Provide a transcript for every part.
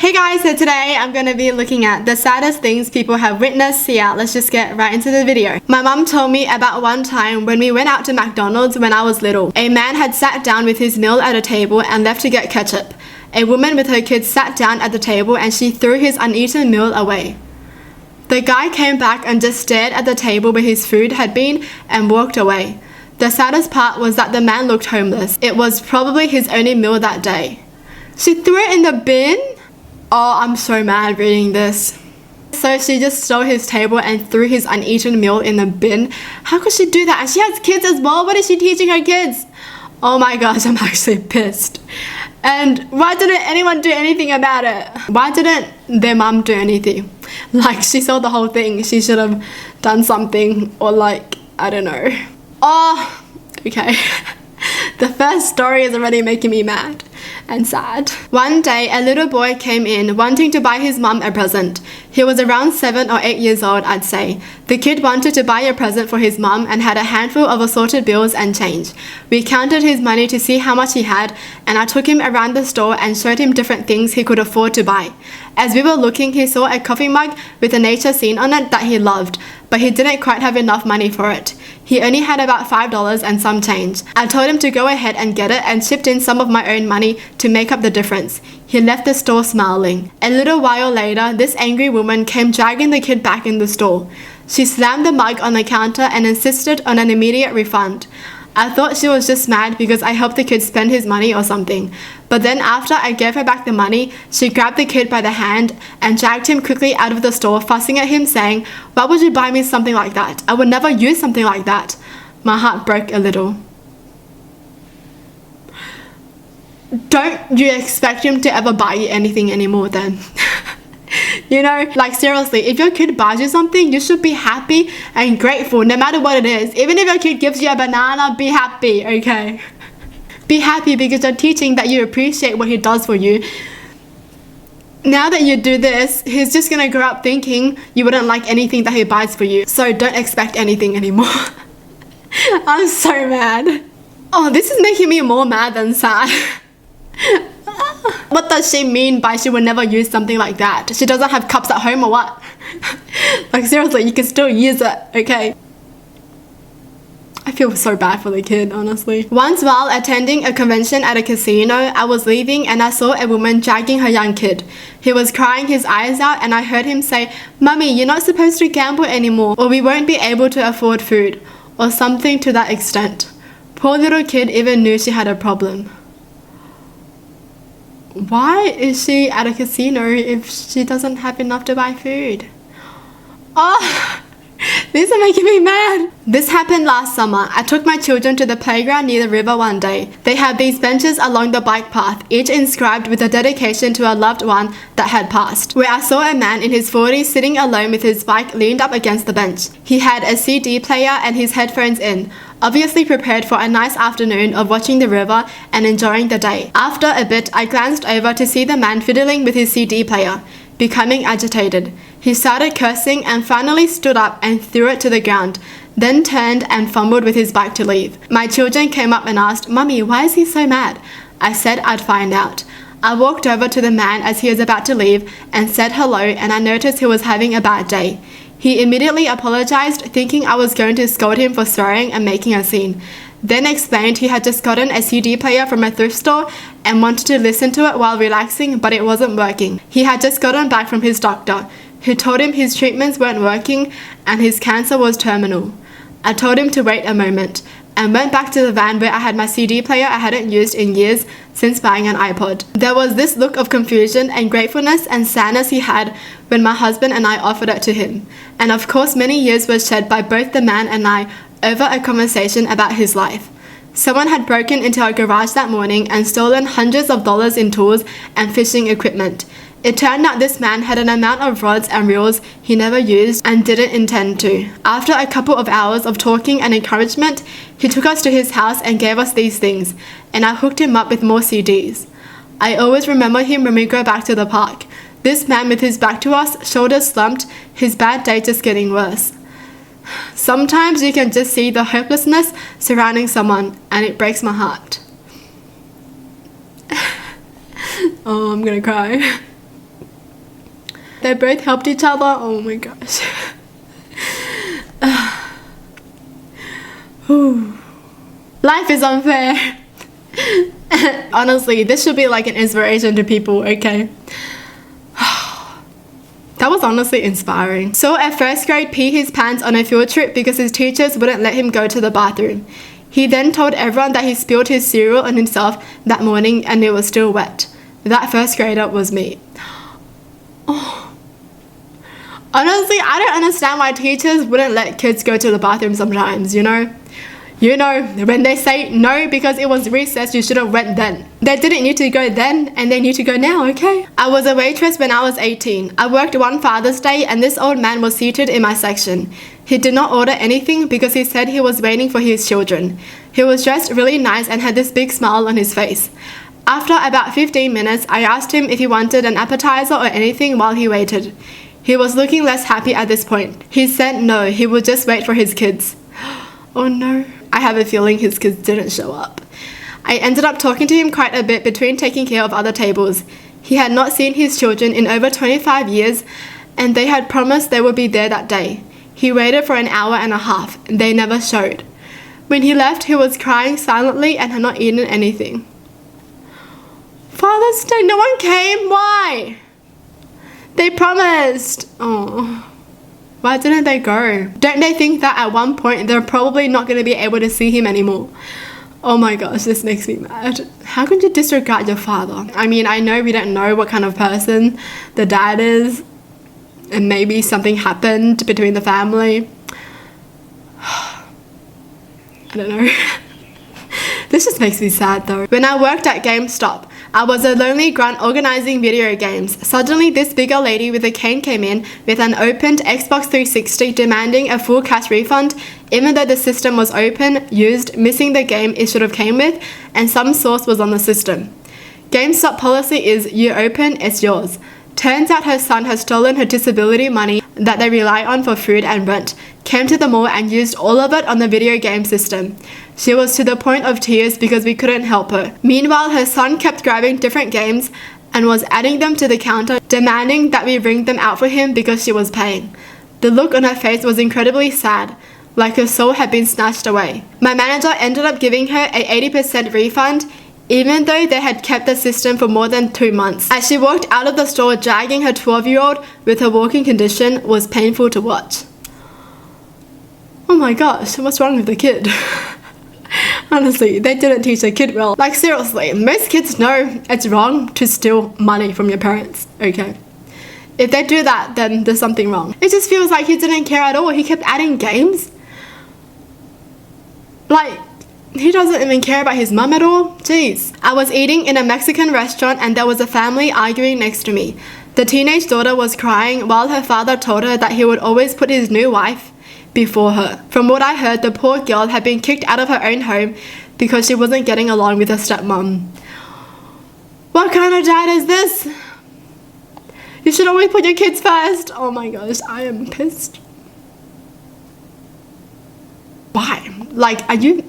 Hey guys, so today I'm going to be looking at the saddest things people have witnessed. So yeah, let's just get right into the video. My mum told me about one time when we went out to McDonald's when I was little. A man had sat down with his meal at a table and left to get ketchup. A woman with her kids sat down at the table and she threw his uneaten meal away. The guy came back and just stared at the table where his food had been and walked away. The saddest part was that the man looked homeless. It was probably his only meal that day. She threw it in the bin? Oh, I'm so mad reading this. So she just stole his table and threw his uneaten meal in the bin. How could she do that? And she has kids as well. What is she teaching her kids? Oh my gosh, I'm actually pissed. And why didn't anyone do anything about it? Why didn't their mum do anything? Like, she saw the whole thing. She should have done something, or like, I don't know. Oh, okay. The first story is already making me mad and sad. One day, a little boy came in wanting to buy his mum a present. He was around 7 or 8 years old, I'd say. The kid wanted to buy a present for his mum and had a handful of assorted bills and change. We counted his money to see how much he had, and I took him around the store and showed him different things he could afford to buy. As we were looking, he saw a coffee mug with a nature scene on it that he loved, but he didn't quite have enough money for it. He only had about $5 and some change. I told him to go ahead and get it and chipped in some of my own money to make up the difference. He left the store smiling. A little while later, this angry woman came dragging the kid back in the store. She slammed the mug on the counter and insisted on an immediate refund. I thought she was just mad because I helped the kid spend his money or something. But then after I gave her back the money, she grabbed the kid by the hand and dragged him quickly out of the store, fussing at him saying, "Why would you buy me something like that? I would never use something like that." My heart broke a little. Don't you expect him to ever buy you anything anymore then? You know, like seriously, if your kid buys you something, you should be happy and grateful no matter what it is. Even if your kid gives you a banana, be happy, okay? Be happy because you're teaching that you appreciate what he does for you. Now that you do this, he's just gonna grow up thinking you wouldn't like anything that he buys for you. So don't expect anything anymore. I'm so mad. Oh, this is making me more mad than sad. What does she mean by she would never use something like that? She doesn't have cups at home or what? Like seriously, you can still use it, okay? I feel so bad for the kid, honestly. Once while attending a convention at a casino, I was leaving and I saw a woman dragging her young kid. He was crying his eyes out and I heard him say, "Mummy, you're not supposed to gamble anymore or we won't be able to afford food," or something to that extent. Poor little kid even knew she had a problem. Why is she at a casino if she doesn't have enough to buy food? Oh, these are making me mad. This happened last summer. I took my children to the playground near the river one day. They had these benches along the bike path, each inscribed with a dedication to a loved one that had passed, where I saw a man in his 40s sitting alone with his bike leaned up against the bench. He had a CD player and his headphones in, obviously prepared for a nice afternoon of watching the river and enjoying the day. After a bit, I glanced over to see the man fiddling with his CD player, becoming agitated. He started cursing and finally stood up and threw it to the ground, then turned and fumbled with his bike to leave. My children came up and asked, "Mummy, why is he so mad?" I said I'd find out. I walked over to the man as he was about to leave and said hello, and I noticed he was having a bad day. He immediately apologized, thinking I was going to scold him for swearing and making a scene. Then explained he had just gotten a CD player from a thrift store and wanted to listen to it while relaxing, but it wasn't working. He had just gotten back from his doctor, who told him his treatments weren't working and his cancer was terminal. I told him to wait a moment and went back to the van where I had my CD player I hadn't used in years since buying an iPod. There was this look of confusion and gratefulness and sadness he had when my husband and I offered it to him. And of course many years were shed by both the man and I over a conversation about his life. Someone had broken into our garage that morning and stolen hundreds of dollars in tools and fishing equipment. It turned out this man had an amount of rods and reels he never used and didn't intend to. After a couple of hours of talking and encouragement, he took us to his house and gave us these things, and I hooked him up with more CDs. I always remember him when we go back to the park. This man with his back to us, shoulders slumped, his bad day just getting worse. Sometimes you can just see the hopelessness surrounding someone, and it breaks my heart. Oh, I'm gonna cry. They both helped each other. Oh my gosh. Life is unfair. Honestly, this should be like an inspiration to people, okay? That was honestly inspiring. Saw a first grade pee his pants on a field trip because his teachers wouldn't let him go to the bathroom. He then told everyone that he spilled his cereal on himself that morning and it was still wet. That first grader was me. Oh. Honestly, I don't understand why teachers wouldn't let kids go to the bathroom sometimes, you know? You know, when they say no because it was recess, you should have went then. They didn't need to go then and they need to go now, okay? I was a waitress when I was 18. I worked one Father's Day and this old man was seated in my section. He did not order anything because he said he was waiting for his children. He was dressed really nice and had this big smile on his face. After about 15 minutes, I asked him if he wanted an appetizer or anything while he waited. He was looking less happy at this point. He said no, he would just wait for his kids. Oh no. I have a feeling his kids didn't show up. I ended up talking to him quite a bit between taking care of other tables. He had not seen his children in over 25 years and they had promised they would be there that day. He waited for an hour and a half. They never showed. When he left, he was crying silently and had not eaten anything. Father's Day, no one came. Why? They promised. Oh. Why didn't they go? Don't they think that at one point they're probably not going to be able to see him anymore? Oh my gosh, this makes me mad. How can you disregard your father? I mean, I know we don't know what kind of person the dad is, and maybe something happened between the family. I don't know. This just makes me sad though. When I worked at GameStop, I was a lonely grunt organizing video games. Suddenly, this bigger lady with a cane came in with an opened Xbox 360 demanding a full cash refund, even though the system was open, used, missing the game it should have came with, and some source was on the system. GameStop policy is you open, it's yours. Turns out her son has stolen her disability money that they rely on for food and rent, came to the mall and used all of it on the video game system. She was to the point of tears because we couldn't help her. Meanwhile, her son kept grabbing different games and was adding them to the counter, demanding that we bring them out for him because she was paying. The look on her face was incredibly sad, like her soul had been snatched away. My manager ended up giving her an 80% refund, even though they had kept the system for more than 2 months. As she walked out of the store dragging her 12-year-old with her walking condition was painful to watch. Oh my gosh, what's wrong with the kid? Honestly, they didn't teach the kid well. Like seriously, most kids know it's wrong to steal money from your parents, okay? If they do that, then there's something wrong. It just feels like he didn't care at all. He kept adding games. Like, he doesn't even care about his mum at all. Jeez. I was eating in a Mexican restaurant and there was a family arguing next to me. The teenage daughter was crying while her father told her that he would always put his new wife before her. From what I heard, the poor girl had been kicked out of her own home because she wasn't getting along with her stepmom. What kind of dad is this? You should always put your kids first. Oh my gosh, I am pissed. Why? Like, are you...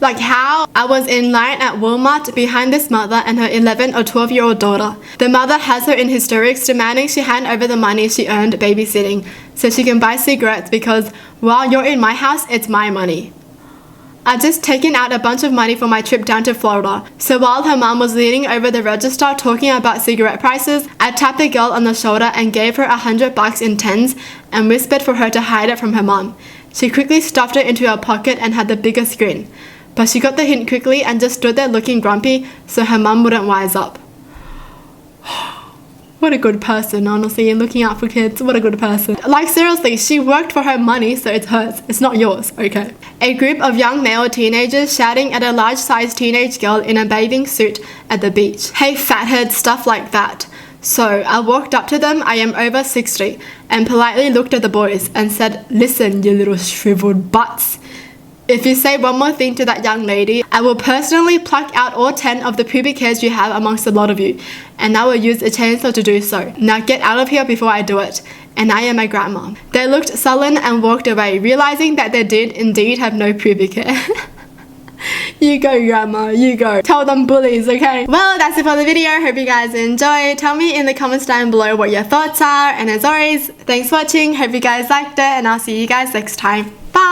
Like how? I was in line at Walmart behind this mother and her 11 or 12-year-old daughter. The mother has her in hysterics, demanding she hand over the money she earned babysitting so she can buy cigarettes because while you're in my house, it's my money. I'd just taken out a bunch of money for my trip down to Florida, so while her mom was leaning over the register talking about cigarette prices, I tapped the girl on the shoulder and gave her $100 in tens and whispered for her to hide it from her mom. She quickly stuffed it into her pocket and had the biggest grin. But she got the hint quickly and just stood there looking grumpy so her mum wouldn't wise up. What a good person, honestly, looking out for kids. What a good person. Like seriously, she worked for her money, so it's hers. It's not yours, okay? A group of young male teenagers shouting at a large-sized teenage girl in a bathing suit at the beach. Hey fathead, stuff like that. So I walked up to them, I am over 60, and politely looked at the boys and said, listen, you little shriveled butts. If you say one more thing to that young lady, I will personally pluck out all 10 of the pubic hairs you have amongst a lot of you, and I will use a chainsaw to do so. Now get out of here before I do it. And I am my grandma. They looked sullen and walked away, realizing that they did indeed have no pubic hair. You go, grandma, you go. Tell them bullies, okay? Well, that's it for the video. Hope you guys enjoyed. Tell me in the comments down below what your thoughts are. And as always, thanks for watching. Hope you guys liked it, and I'll see you guys next time. Bye!